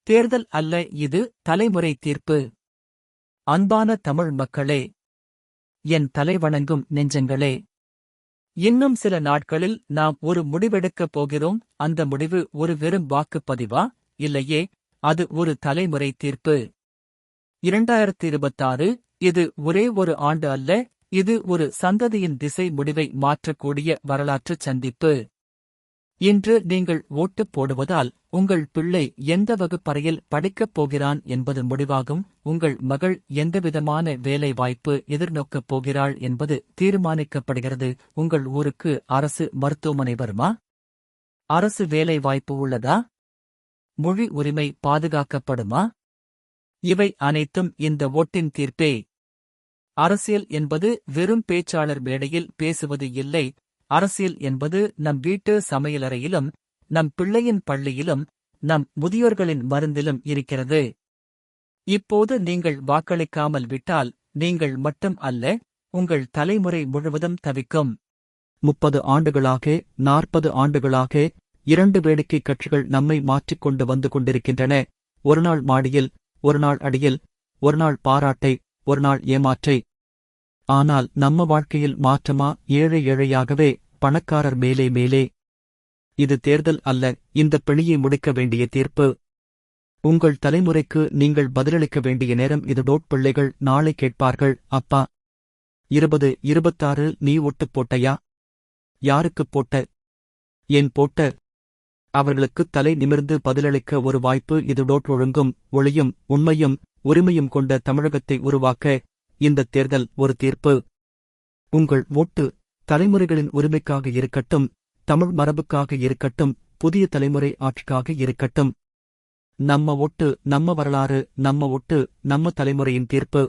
தேர்தல் அல்ல, இது தலைமுறை தீர்ப்பு. அன்பான தமிழ் மக்களே, என் தலைவணங்கும் நெஞ்சங்களே, இன்னும் சில நாட்களில் நாம் ஒரு முடிவெடுக்கப் போகிறோம். அந்த முடிவு ஒரு வெறும் வாக்குப்பதிவா? இல்லையே, அது ஒரு தலைமுறை தீர்ப்பு. 2026 இது ஒரே ஒரு ஆண்டு அல்ல, இது ஒரு சந்ததியின் திசை முடிவை மாற்றக்கூடிய வரலாற்றுச் சந்திப்பு. இன்று நீங்கள் ஓட்டுப் போடுவதால் உங்கள் பிள்ளை எந்த வகுப்பறையில் படிக்கப் போகிறான் என்பது முடிவாகும். உங்கள் மகள் எந்தவிதமான வேலை வாய்ப்பு எதிர்நோக்கப் போகிறாள் என்பது தீர்மானிக்கப்படுகிறது. உங்கள் ஊருக்கு அரசு மருத்துவமனை வருமா? அரசு வேலை வாய்ப்பு உள்ளதா? மொழி உரிமை பாதுகாக்கப்படுமா? இவை அனைத்தும் இந்த ஓட்டின் தீர்ப்பே. அரசியல் என்பது வெறும் பேச்சாளர் மேடையில் பேசுவது இல்லை. அரசியல் என்பது நம் வீட்டு சமையலறையிலும், நம் பிள்ளையின் பள்ளியிலும், நம் முதியோர்களின் மருந்திலும் இருக்கிறது. இப்போது நீங்கள் வாக்களிக்காமல் விட்டால் நீங்கள் மட்டும் அல்ல, உங்கள் தலைமுறை முழுவதும் தவிக்கும். 30 ஆண்டுகளாக, 40 ஆண்டுகளாக 2 வேடிக்கை கட்சிகள் நம்மை மாற்றிக்கொண்டு வந்து கொண்டிருக்கின்றன. ஒருநாள் மாடியில், ஒருநாள் அடியில், ஒருநாள் பாராட்டை, ஒருநாள் ஏமாற்றை. ஆனால் நம்ம வாழ்க்கையில் மாற்றமா? ஏழை ஏழையாகவே, பணக்காரர் மேலே மேலே. இது தேர்தல் அல்ல, இந்த பிணியை முடிக்க வேண்டிய தீர்ப்பு. உங்கள் தலைமுறைக்கு நீங்கள் பதிலளிக்க வேண்டிய நேரம் இது. பிள்ளைகள் நாளை கேட்பார்கள், அப்பா, 2026 நீ ஓட்டுப் போட்டையா? யாருக்குப் போட்ட? ஏன் போட்ட? அவர்களுக்கு தலை நிமிர்ந்து பதிலளிக்க ஒரு வாய்ப்பு இது. ஒழுங்கும், ஒளியும், உண்மையும், உரிமையும் கொண்ட தமிழகத்தை உருவாக்க இந்த தேர்தல் ஒரு தீர்ப்பு. உங்கள் ஓட்டு தலைமுறைகளின் உரிமைக்காக இருக்கட்டும், தமிழ் மரபுக்காக இருக்கட்டும், புதிய தலைமுறை ஆட்சிக்காக இருக்கட்டும். நம்ம ஓட்டு நம்ம வரலாறு, நம்ம ஓட்டு நம்ம தலைமுறையின் தீர்ப்பு.